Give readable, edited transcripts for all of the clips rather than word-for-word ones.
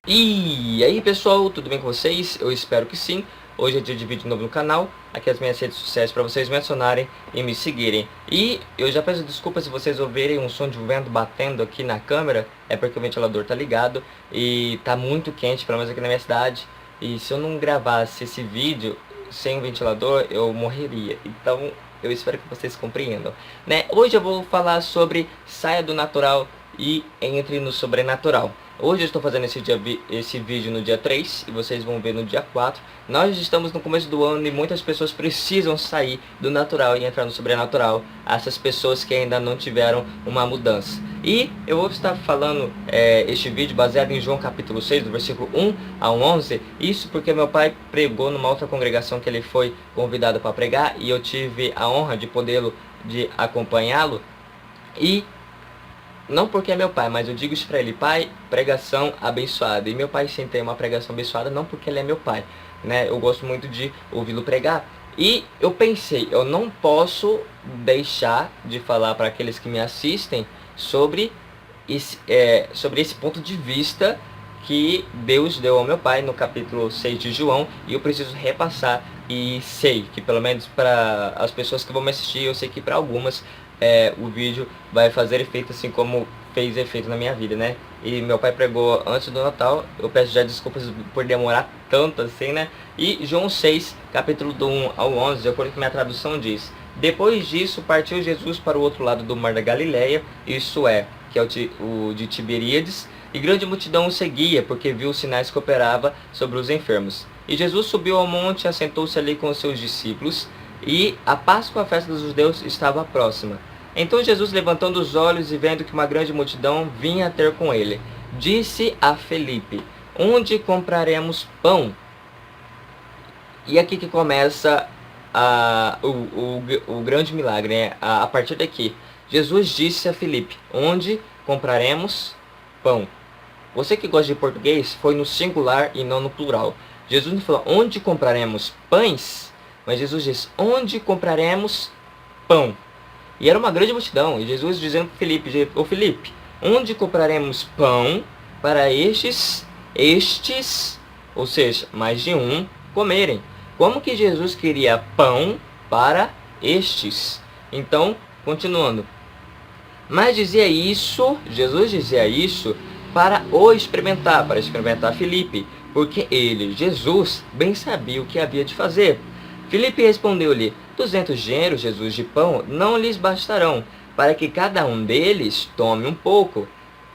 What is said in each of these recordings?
E aí pessoal, tudo bem com vocês? Eu espero que sim. Hoje é dia de vídeo novo no canal. Aqui as minhas redes sociais para vocês me adicionarem e me seguirem. E eu já peço desculpas se vocês ouvirem um som de vento batendo aqui na câmera. É porque o ventilador tá ligado e tá muito quente, pelo menos aqui na minha cidade. E se eu não gravasse esse vídeo sem o ventilador, eu morreria. Então eu espero que vocês compreendam, né? Hoje eu vou falar sobre saia do natural e entre no sobrenatural. Hoje eu estou fazendo esse vídeo no dia 3 e vocês vão ver no dia 4. Nós estamos no começo do ano e muitas pessoas precisam sair do natural e entrar no sobrenatural. Essas pessoas que ainda não tiveram uma mudança. E eu vou estar falando este vídeo baseado em João capítulo 6, do versículo 1 ao 11. Isso porque meu pai pregou numa outra congregação que ele foi convidado para pregar. E eu tive a honra de de acompanhá-lo. E não porque é meu pai, mas eu digo isso pra ele: pai, pregação abençoada. E meu pai sim tem uma pregação abençoada, não porque ele é meu pai, né? Eu gosto muito de ouvi-lo pregar. E eu pensei, eu não posso deixar de falar para aqueles que me assistem sobre sobre esse ponto de vista que Deus deu ao meu pai no capítulo 6 de João. E eu preciso repassar, e sei que pelo menos para as pessoas que vão me assistir, eu sei que para algumas o vídeo vai fazer efeito assim como fez efeito na minha vida, né? E meu pai pregou antes do Natal. Eu peço já desculpas por demorar tanto assim, né? E João 6, capítulo do 1 ao 11, de acordo com minha tradução, diz: depois disso partiu Jesus para o outro lado do mar da Galileia, isso é, que é o de Tiberíades, e grande multidão o seguia, porque viu os sinais que operava sobre os enfermos. E Jesus subiu ao monte e assentou-se ali com os seus discípulos. E a Páscoa, a festa dos judeus, estava próxima. Então Jesus, levantando os olhos e vendo que uma grande multidão vinha ter com ele, disse a Felipe: onde compraremos pão? E aqui que começa o grande milagre, né? A partir daqui, Jesus disse a Felipe: onde compraremos pão? Você que gosta de português, foi no singular e não no plural. Jesus não falou onde compraremos pães, mas Jesus disse: onde compraremos pão? E era uma grande multidão. E Jesus dizendo para Felipe: ô Felipe, onde compraremos pão para estes, ou seja, mais de um, comerem? Como que Jesus queria pão para estes? Então, continuando. Mas Jesus dizia isso para experimentar Felipe, porque ele, Jesus, bem sabia o que havia de fazer. Filipe respondeu-lhe: 200 gêneros, Jesus, de pão não lhes bastarão, para que cada um deles tome um pouco.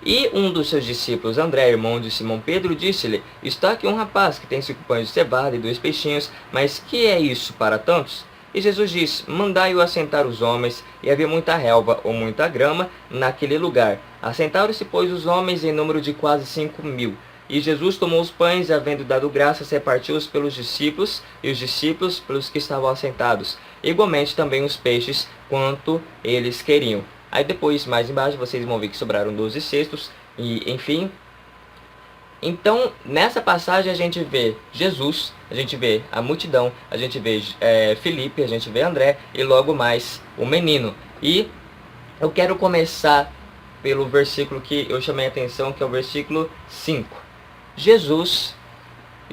E um dos seus discípulos, André, irmão de Simão Pedro, disse-lhe: está aqui um rapaz que tem 5 pães de cevada e 2 peixinhos, mas que é isso para tantos? E Jesus disse: mandai-o assentar os homens. E havia muita relva, ou muita grama, naquele lugar. Assentaram-se, pois, os homens em número de quase 5.000. E Jesus tomou os pães e, havendo dado graças, repartiu-os pelos discípulos, e os discípulos pelos que estavam assentados. Igualmente também os peixes, quanto eles queriam. Aí depois, mais embaixo, vocês vão ver que sobraram 12 cestos, e enfim. Então, nessa passagem a gente vê Jesus, a gente vê a multidão, a gente vê Felipe, a gente vê André e logo mais o menino. E eu quero começar pelo versículo que eu chamei a atenção, que é o versículo 5. Jesus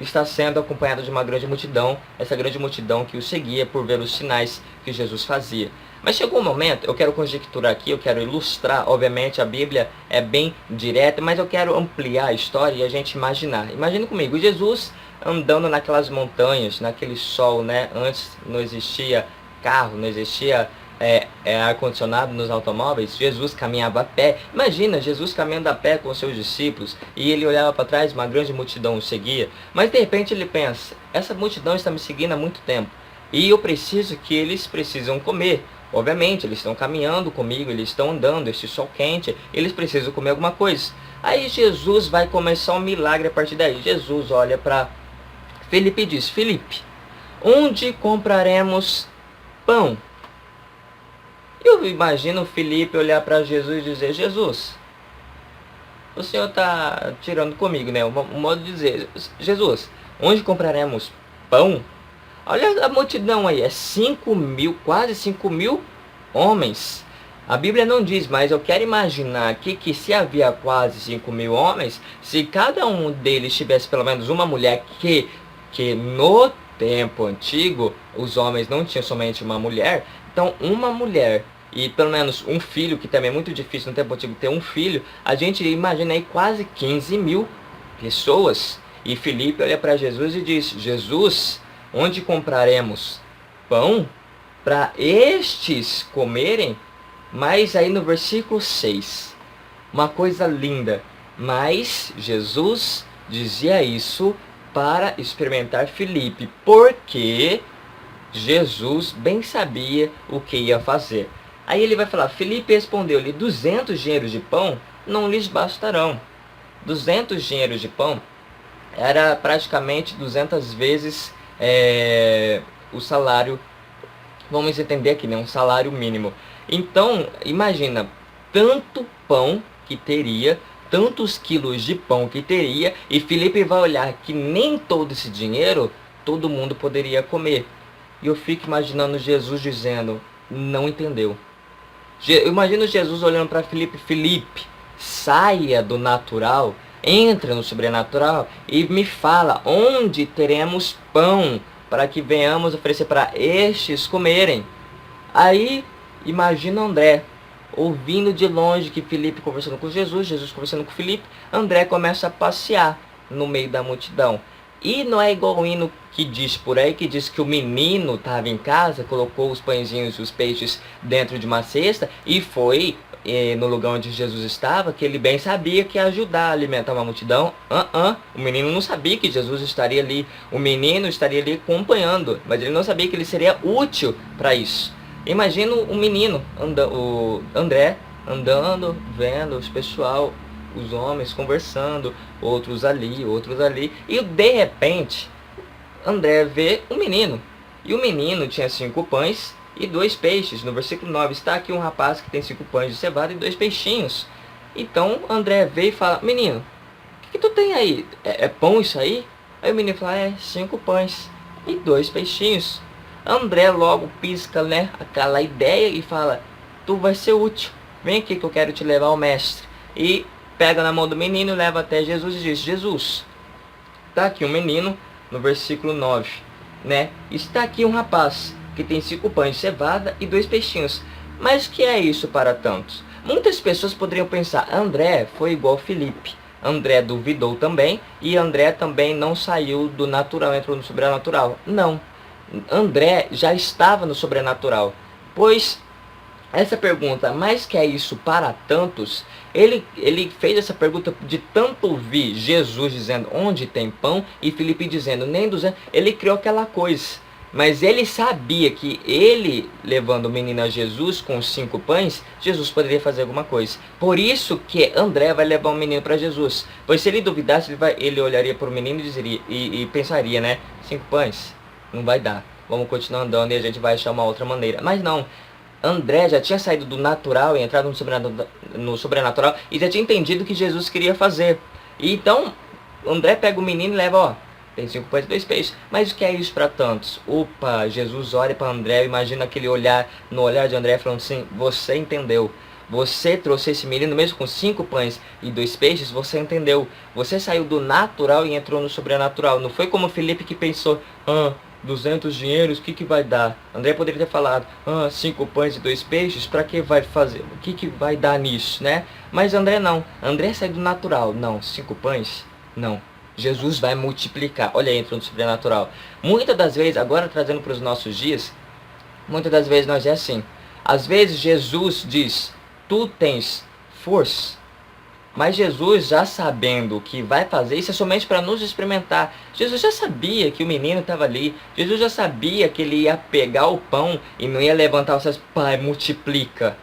está sendo acompanhado de uma grande multidão, essa grande multidão que o seguia por ver os sinais que Jesus fazia. Mas chegou um momento, eu quero conjecturar aqui, eu quero ilustrar. Obviamente a Bíblia é bem direta, mas eu quero ampliar a história e a gente imaginar. Imagine comigo, Jesus andando naquelas montanhas, naquele sol, né? Antes não existia carro, não existia ar-condicionado nos automóveis. Jesus caminhava a pé. Imagina Jesus caminhando a pé com os seus discípulos, e ele olhava para trás, uma grande multidão o seguia. Mas de repente ele pensa: essa multidão está me seguindo há muito tempo, e eu preciso que eles precisam comer. Obviamente, eles estão caminhando comigo, eles estão andando, este sol quente, eles precisam comer alguma coisa. Aí Jesus vai começar um milagre a partir daí. Jesus olha para Felipe e diz: Felipe, onde compraremos pão? Eu imagino Felipe olhar para Jesus e dizer: Jesus, o Senhor está tirando comigo, né? Um modo de dizer: Jesus, onde compraremos pão? Olha a multidão aí, é 5.000, quase 5.000 homens. A Bíblia não diz, mas eu quero imaginar aqui que se havia quase 5.000 homens, se cada um deles tivesse pelo menos uma mulher, que no tempo antigo os homens não tinham somente uma mulher, então uma mulher e pelo menos um filho, que também é muito difícil no tempo antigo ter um filho, a gente imagina aí quase 15.000 pessoas. E Filipe olha para Jesus e diz: Jesus, onde compraremos pão para estes comerem? Mas aí no versículo 6, uma coisa linda. Mas Jesus dizia isso para experimentar Filipe, porque Jesus bem sabia o que ia fazer. Aí ele vai falar: Filipe respondeu-lhe: 200 dinheiros de pão não lhes bastarão. 200 dinheiros de pão era praticamente 200 vezes o salário, vamos entender aqui, né? Um salário mínimo. Então, imagina, tanto pão que teria, tantos quilos de pão que teria, e Filipe vai olhar que nem todo esse dinheiro todo mundo poderia comer. E eu fico imaginando Jesus dizendo: não entendeu. Eu imagino Jesus olhando para Filipe: Filipe, saia do natural, entra no sobrenatural e me fala onde teremos pão para que venhamos oferecer para estes comerem. Aí imagina André ouvindo de longe que Filipe conversando com Jesus, Jesus conversando com Filipe. André começa a passear no meio da multidão. E não é igual o hino que diz por aí, que diz que o menino estava em casa, colocou os pãezinhos e os peixes dentro de uma cesta e foi no lugar onde Jesus estava, que ele bem sabia que ia ajudar a alimentar uma multidão. O menino não sabia que Jesus estaria ali. O menino estaria ali acompanhando, mas ele não sabia que ele seria útil para isso. Imagina o menino, o André, andando, vendo os pessoal, os homens conversando, outros ali, e de repente André vê o menino, e o menino tinha 5 pães e 2 peixes. No versículo 9 está aqui um rapaz que tem 5 pães de cevada e 2 peixinhos. Então André vê e fala: menino, o que tu tem aí? É pão isso aí? Aí o menino fala: 5 pães e 2 peixinhos. André logo pisca, né, aquela ideia e fala: tu vai ser útil, vem aqui que eu quero te levar ao mestre. E pega na mão do menino, leva até Jesus e diz: Jesus, está aqui um menino, no versículo 9, né? Está aqui um rapaz que tem 5 pães de cevada e 2 peixinhos. Mas que é isso para tantos? Muitas pessoas poderiam pensar: André foi igual Filipe. André duvidou também, e André também não saiu do natural, entrou no sobrenatural. Não. André já estava no sobrenatural, pois essa pergunta: mas que é isso para tantos? Ele fez essa pergunta de tanto ouvir Jesus dizendo: onde tem pão? E Filipe dizendo: nem 200. Ele criou aquela coisa, mas ele sabia que ele levando o menino a Jesus com 5 pães, Jesus poderia fazer alguma coisa. Por isso que André vai levar o menino para Jesus, pois se ele duvidasse, ele olharia para o menino e dizeria, e pensaria, né: 5 pães? Não vai dar, vamos continuar andando e a gente vai achar uma outra maneira. Mas não, André já tinha saído do natural e entrado no sobrenatural e já tinha entendido o que Jesus queria fazer. E então André pega o menino e leva: ó, tem 5 pães e 2 peixes. Mas o que é isso para tantos? Opa, Jesus olha para André, imagina aquele olhar, no olhar de André, falando assim: você entendeu. Você trouxe esse menino mesmo com 5 pães e 2 peixes, você entendeu. Você saiu do natural e entrou no sobrenatural. Não foi como Filipe que pensou: 200 dinheiros, o que vai dar? André poderia ter falado: 5 pães e 2 peixes, para que vai fazer? O que vai dar nisso, né? Mas André não. André saiu do natural. Não, 5 pães? Não. Jesus vai multiplicar. Olha aí, entrou no sobrenatural. Muitas das vezes, agora trazendo para os nossos dias, muitas das vezes nós é assim. Às vezes Jesus diz: tu tens força. Mas Jesus, já sabendo o que vai fazer, isso é somente para nos experimentar. Jesus já sabia que o menino estava ali. Jesus já sabia que ele ia pegar o pão e não ia levantar os seus: pai, multiplica.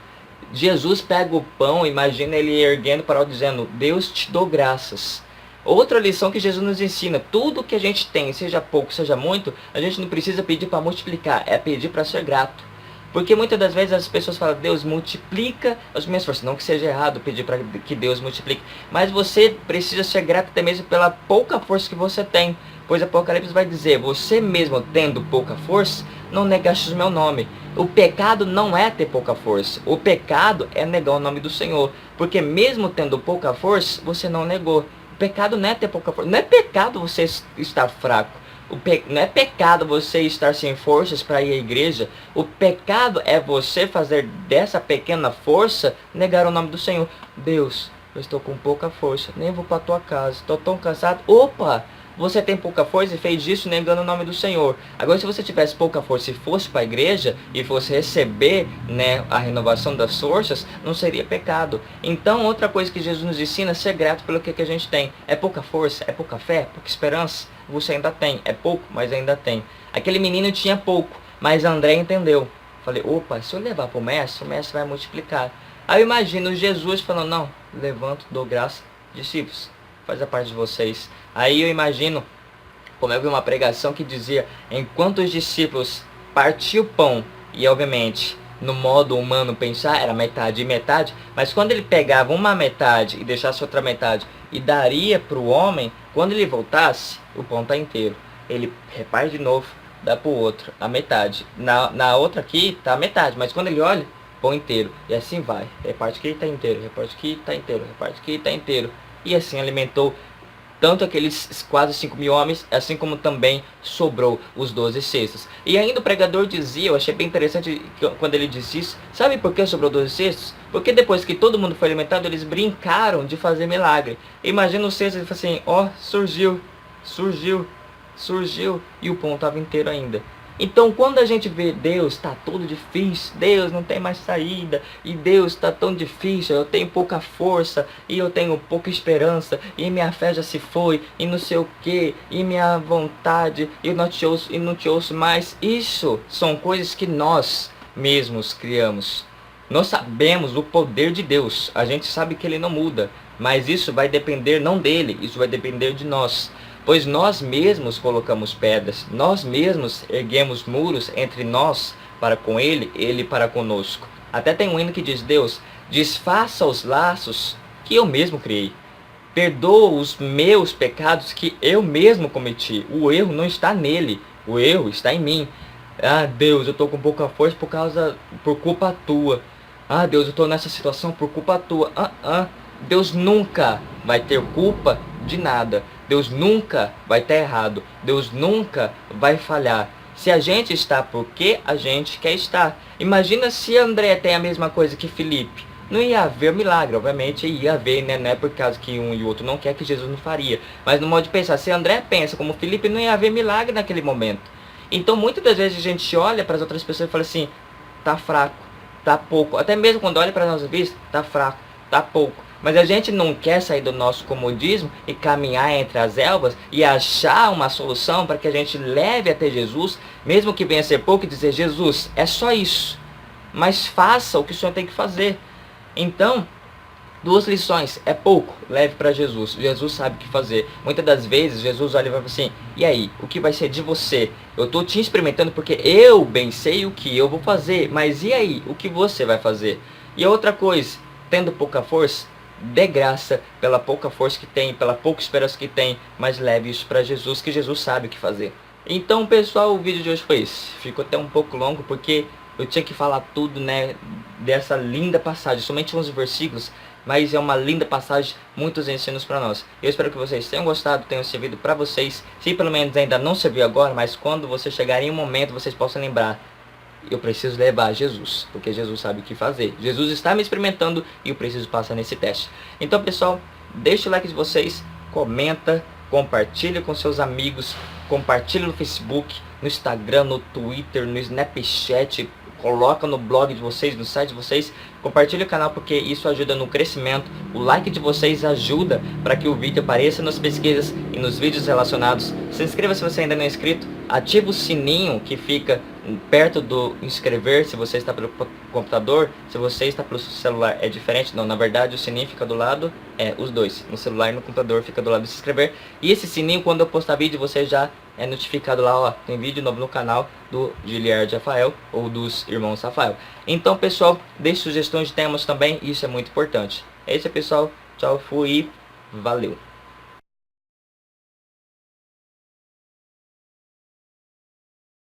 Jesus pega o pão, imagina ele erguendo para o dizendo: Deus, te dou graças. Outra lição que Jesus nos ensina: tudo que a gente tem, seja pouco, seja muito, a gente não precisa pedir para multiplicar, é pedir para ser grato. Porque muitas das vezes as pessoas falam: Deus, multiplica as minhas forças. Não que seja errado pedir para que Deus multiplique, mas você precisa ser grato até mesmo pela pouca força que você tem. Pois Apocalipse vai dizer: você mesmo tendo pouca força, não negastes o meu nome. O pecado não é ter pouca força. O pecado é negar o nome do Senhor. Porque mesmo tendo pouca força, você não negou. O pecado não é ter pouca força. Não é pecado você estar fraco. Não é pecado você estar sem forças para ir à igreja. O pecado é você fazer dessa pequena força negar o nome do Senhor. Deus, eu estou com pouca força, nem vou para a tua casa, estou tão cansado. Opa! Você tem pouca força e fez isso negando o nome do Senhor. Agora, se você tivesse pouca força e fosse para a igreja e fosse receber, né, a renovação das forças, não seria pecado. Então, outra coisa que Jesus nos ensina é ser grato pelo que a gente tem. É pouca força, é pouca fé, pouca esperança. Você ainda tem. É pouco, mas ainda tem. Aquele menino tinha pouco, mas André entendeu. Falei, opa, se eu levar para o mestre vai multiplicar. Aí eu imagino Jesus falando, não, levanto, dou graça, discípulos, faz a parte de vocês. Aí eu imagino, como eu vi uma pregação que dizia, enquanto os discípulos partiam o pão, e obviamente, no modo humano pensar, era metade e metade, mas quando ele pegava uma metade e deixasse outra metade e daria para o homem, quando ele voltasse, o pão está inteiro. Ele reparte de novo, dá para o outro, a metade. Na outra aqui, tá a metade, mas quando ele olha, pão inteiro. E assim vai, reparte aqui, está inteiro, reparte aqui, está inteiro, reparte aqui, está inteiro. E assim alimentou tanto aqueles quase 5.000 homens, assim como também sobrou os 12 cestos. E ainda o pregador dizia, eu achei bem interessante quando ele disse isso, sabe por que sobrou 12 cestos? Porque depois que todo mundo foi alimentado, eles brincaram de fazer milagre. Imagina o cesto, ele falou assim, ó, surgiu, e o pão estava inteiro ainda. Então, quando a gente vê Deus está todo difícil, Deus não tem mais saída, e Deus está tão difícil, eu tenho pouca força, e eu tenho pouca esperança, e minha fé já se foi, e não sei o que, e minha vontade, e não te ouço mais. Isso são coisas que nós mesmos criamos. Nós sabemos o poder de Deus, a gente sabe que Ele não muda, mas isso vai depender não dele, isso vai depender de nós. Pois nós mesmos colocamos pedras, nós mesmos erguemos muros entre nós para com Ele, Ele para conosco. Até tem um hino que diz, Deus, desfaça os laços que eu mesmo criei. Perdoa os meus pecados que eu mesmo cometi. O erro não está nele, o erro está em mim. Ah, Deus, eu estou com pouca força por culpa tua. Ah, Deus, eu estou nessa situação por culpa tua. Deus nunca vai ter culpa de nada. Deus nunca vai estar errado. Deus nunca vai falhar. Se a gente está porque a gente quer estar. Imagina se André tem a mesma coisa que Felipe. Não ia haver milagre, obviamente ia haver, né? Não é por causa que um e o outro não quer que Jesus não faria. Mas no modo de pensar, se André pensa como Felipe, não ia haver milagre naquele momento. Então muitas das vezes a gente olha para as outras pessoas e fala assim, tá fraco, tá pouco. Até mesmo quando olha para a nossa vida, tá fraco, tá pouco. Mas a gente não quer sair do nosso comodismo e caminhar entre as ervas e achar uma solução para que a gente leve até Jesus, mesmo que venha a ser pouco, e dizer, Jesus, é só isso, mas faça o que o Senhor tem que fazer. Então, duas lições, é pouco, leve para Jesus, Jesus sabe o que fazer. Muitas das vezes, Jesus olha e vai assim, e aí, o que vai ser de você? Eu estou te experimentando porque eu bem sei o que eu vou fazer, mas e aí, o que você vai fazer? E outra coisa, tendo pouca força, dê graça pela pouca força que tem, pela pouca esperança que tem, mas leve isso para Jesus, que Jesus sabe o que fazer. Então, pessoal, o vídeo de hoje foi esse. Ficou até um pouco longo, porque eu tinha que falar tudo, né, dessa linda passagem, somente 11 versículos, mas é uma linda passagem, muitos ensinos para nós. Eu espero que vocês tenham gostado, tenham servido para vocês. Se pelo menos ainda não serviu agora, mas quando você chegar em um momento, vocês possam lembrar, eu preciso levar Jesus, porque Jesus sabe o que fazer. Jesus está me experimentando e eu preciso passar nesse teste. Então, pessoal, deixa o like de vocês, comenta, compartilha com seus amigos, compartilha no Facebook, no Instagram, no Twitter, no Snapchat, coloca no blog de vocês, no site de vocês, compartilha o canal porque isso ajuda no crescimento. O like de vocês ajuda para que o vídeo apareça nas pesquisas e nos vídeos relacionados. Se inscreva se você ainda não é inscrito, ativa o sininho que fica perto do inscrever se você está pelo computador, se você está pelo celular é diferente, não, na verdade o sininho fica do lado, os dois, no celular e no computador fica do lado de se inscrever, e esse sininho quando eu postar vídeo você já é notificado lá, ó, tem vídeo novo no canal do Giliard Rafael ou dos irmãos Rafael. Então, pessoal, deixe sugestões de temas também, isso é muito importante. É isso, pessoal, tchau, fui e valeu.